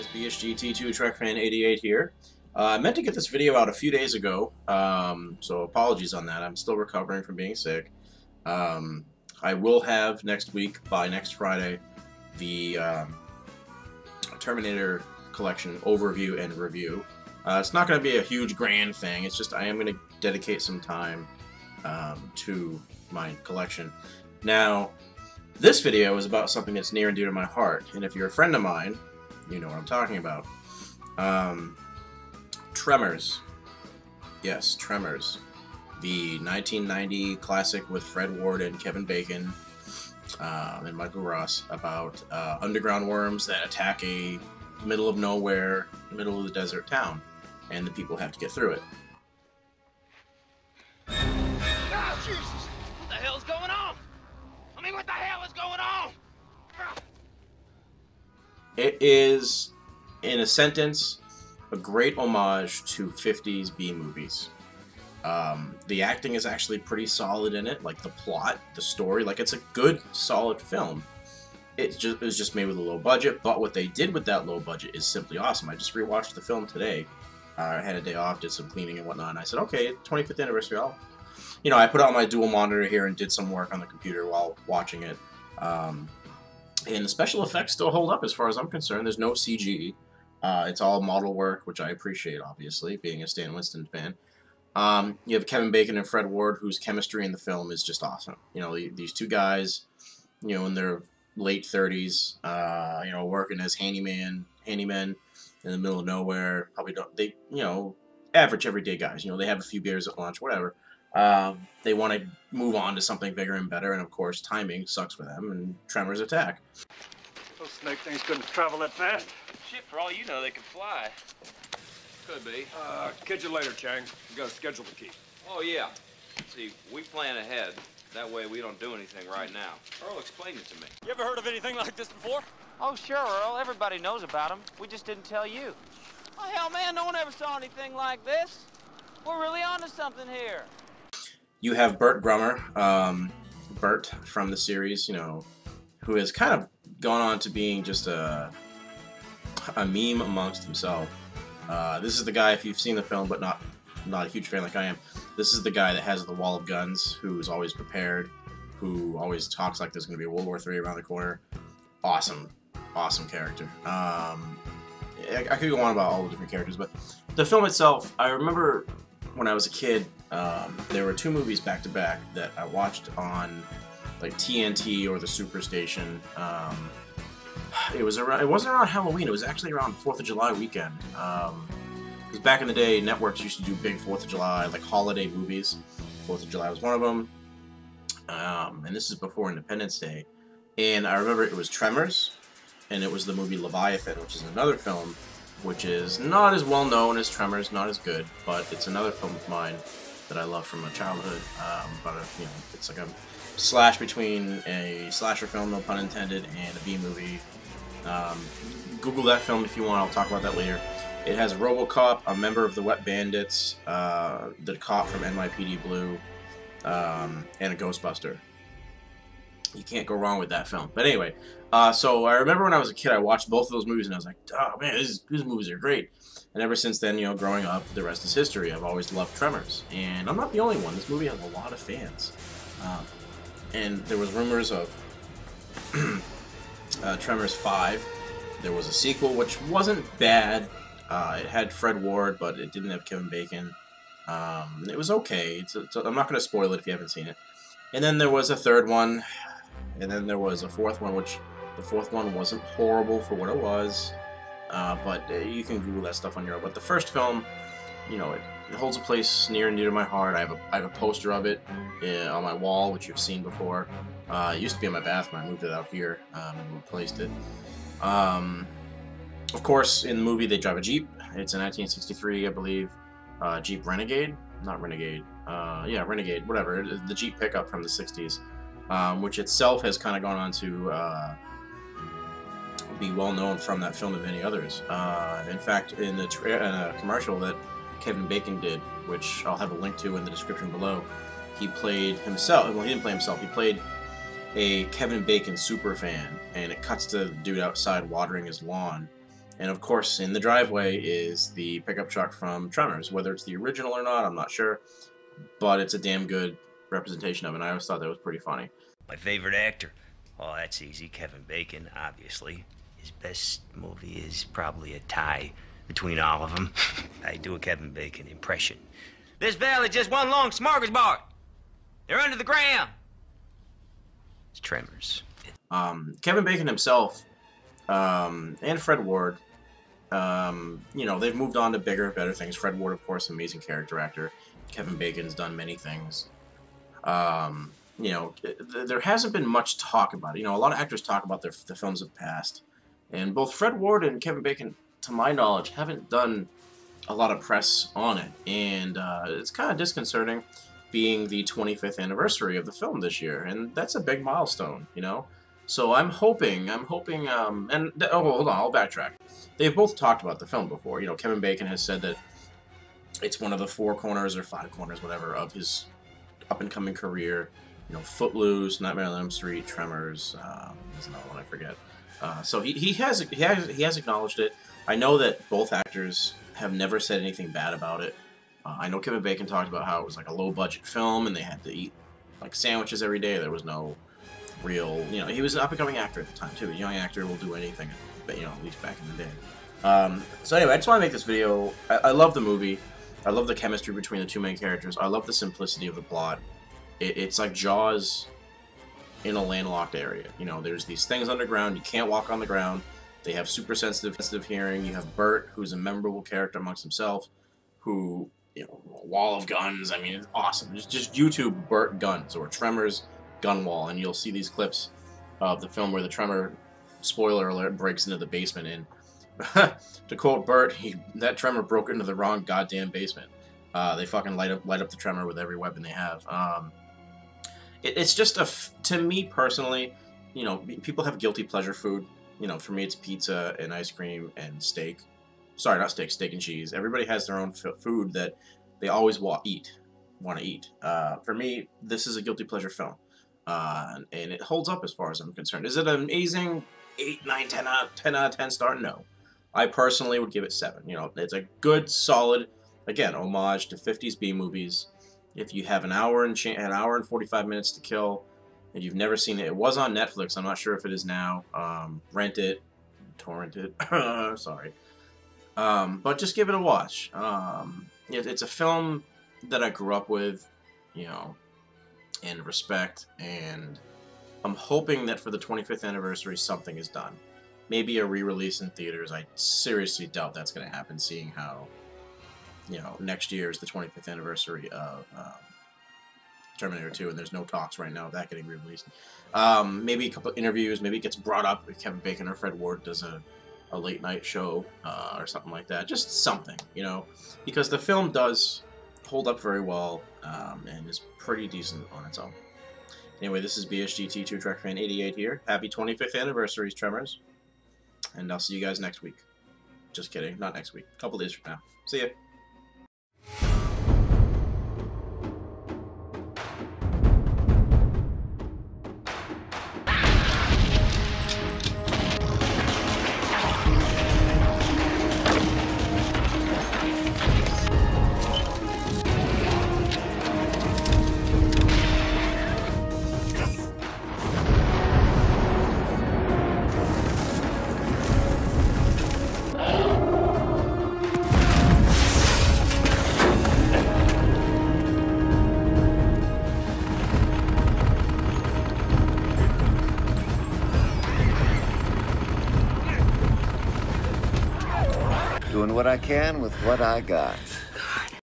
guys, BSGT2 TrekFan88 here. I meant to get this video out a few days ago, so apologies on that. I'm still recovering from being sick. I will have next week, by next Friday, the Terminator collection overview and review. It's not going to be a huge grand thing, it's just I am going to dedicate some time to my collection. Now, this video is about something that's near and dear to my heart, and if you're a friend of mine, you know what I'm talking about. Tremors. Yes, Tremors. The 1990 classic with Fred Ward and Kevin Bacon and Michael Ross about underground worms that attack a middle of nowhere, middle of the desert town, and the people have to get through it. Oh, Jesus! What the hell's going on? I mean, what the hell is going on? It is, in a sentence, a great homage to 50s B-movies. The acting is actually pretty solid in it, like the plot, the story, like it's a good, solid film. It was just made with a low budget, but what they did with that low budget is simply awesome. I just rewatched the film today. I had a day off, did some cleaning and whatnot, and I said, okay, 25th anniversary, I put on my dual monitor here and did some work on the computer while watching it. And the special effects still hold up as far as I'm concerned. There's no CG. It's all model work, which I appreciate, obviously, being a Stan Winston fan. You have Kevin Bacon and Fred Ward, whose chemistry in the film is just awesome. You know, these two guys, in their late 30s, working as handymen in the middle of nowhere. Probably average everyday guys. They have a few beers at lunch, whatever. They want to move on to something bigger and better, and of course, timing sucks for them, and Tremors attack. Those snake things couldn't travel that fast. Shit, for all you know, they could fly. Could be. Catch you later, Chang. We got a schedule to keep. Oh, yeah. See, we plan ahead. That way we don't do anything right now. Earl explained it to me. You ever heard of anything like this before? Oh, sure, Earl. Everybody knows about them. We just didn't tell you. Oh, hell, man, no one ever saw anything like this. We're really onto something here. You have Bert Grummer, Bert from the series, who has kind of gone on to being just a meme amongst himself. This is the guy, if you've seen the film, but not a huge fan like I am, this is the guy that has the wall of guns, who's always prepared, who always talks like there's going to be a World War III around the corner. Awesome character. I could go on about all the different characters, but the film itself, I remember when I was a kid, there were two movies back to back that I watched on like TNT or the Superstation. It wasn't around Halloween. It was actually around 4th of July weekend. Because back in the day, networks used to do big 4th of July, like holiday movies. 4th of July was one of them. And this is before Independence Day. And I remember it was Tremors, and it was the movie Leviathan, which is another film which is not as well known as Tremors, not as good, but it's another film of mine that I love from my childhood. It's like a slash between a slasher film, no pun intended, and a B movie. Google that film if you want. I'll talk about that later. It has RoboCop, a member of the Wet Bandits, the cop from NYPD Blue, and a Ghostbuster. You can't go wrong with that film. But anyway, so I remember when I was a kid, I watched both of those movies, and I was like, oh man, these movies are great. And ever since then, growing up, the rest is history. I've always loved Tremors. And I'm not the only one. This movie has a lot of fans. And there was rumors of Tremors 5. There was a sequel, which wasn't bad. It had Fred Ward, but it didn't have Kevin Bacon. It was okay. I'm not going to spoil it if you haven't seen it. And then there was a third one. And then there was a fourth one, which the fourth one wasn't horrible for what it was. But you can Google that stuff on your own. But the first film, it holds a place near and dear to my heart. I have a poster of it on my wall, which you've seen before. It used to be in my bathroom. I moved it out here and replaced it. Of course, in the movie, they drive a Jeep. It's a 1963, I believe, Jeep Renegade. Not Renegade. Yeah, Renegade, whatever. The Jeep pickup from the 60s, which itself has kind of gone on to be well known from that film and many others. In fact, in a commercial that Kevin Bacon did, which I'll have a link to in the description below, he played himself. Well, he didn't play himself. He played a Kevin Bacon super fan, and it cuts to the dude outside watering his lawn, And of course, in the driveway is the pickup truck from Tremors. Whether it's the original or not, I'm not sure. But it's a damn good representation of it, and I always thought that was pretty funny. My favorite actor? Oh, that's easy. Kevin Bacon, obviously. His best movie is probably a tie between all of them. I do a Kevin Bacon impression. This valley just one long smorgasbord. They're under the ground. It's Tremors. Kevin Bacon himself and Fred Ward, you know, they've moved on to bigger, better things. Fred Ward, of course, amazing character actor. Kevin Bacon's done many things. You know, there hasn't been much talk about it. You know, a lot of actors talk about the films of the past. And both Fred Ward and Kevin Bacon, to my knowledge, haven't done a lot of press on it. And it's kind of disconcerting, being the 25th anniversary of the film this year. And that's a big milestone, you know? So I'm hoping, oh, hold on, I'll backtrack. They've both talked about the film before. You know, Kevin Bacon has said that it's one of the 4 corners or 5 corners, whatever, of his up-and-coming career. You know, Footloose, Nightmare on Elm Street, Tremors, there's another one I forget. So he has acknowledged it. I know that both actors have never said anything bad about it. I know Kevin Bacon talked about how it was like a low-budget film and they had to eat like sandwiches every day. There was no real, you know, he was an up-and-coming actor at the time too. A young actor will do anything, but you know, at least back in the day. So anyway, I just want to make this video. I love the movie. I love the chemistry between the 2 main characters. I love the simplicity of the plot. It's like Jaws in a landlocked area. You know, there's these things underground. You can't walk on the ground. They have super sensitive hearing. You have Bert, who's a memorable character amongst himself, who, you know, wall of guns. I mean, it's awesome. Just YouTube Bert guns or Tremors gun wall, and you'll see these clips of the film where the Tremor, spoiler alert, breaks into the basement. And to quote Bert, that Tremor broke into the wrong goddamn basement. They fucking light up the Tremor with every weapon they have. It's just to me personally, you know, people have guilty pleasure food. You know, for me, it's pizza and ice cream and steak. Sorry, not steak, steak and cheese. Everybody has their own food that they always want to eat. For me, this is a guilty pleasure film. And it holds up as far as I'm concerned. Is it an amazing 8, 9, 10 out of 10 star? No. I personally would give it 7. You know, it's a good, solid, again, homage to 50s B movies. If you have an hour and 45 minutes to kill, and you've never seen it, it was on Netflix. I'm not sure if it is now. Rent it, torrent it. Sorry, but just give it a watch. It's a film that I grew up with, you know, and respect, and I'm hoping that for the 25th anniversary something is done. Maybe a re-release in theaters. I seriously doubt that's going to happen, seeing how, you know, next year is the 25th anniversary of Terminator 2, and there's no talks right now of that getting re-released. Maybe a couple of interviews, maybe it gets brought up if Kevin Bacon or Fred Ward does a late night show or something like that. Just something, you know, because the film does hold up very well and is pretty decent on its own. Anyway, this is BSGT2 Trek Fan 88 here. Happy 25th anniversary, Tremors. And I'll see you guys next week. Just kidding, not next week. A couple days from now. See ya. Doing what I can with what I got.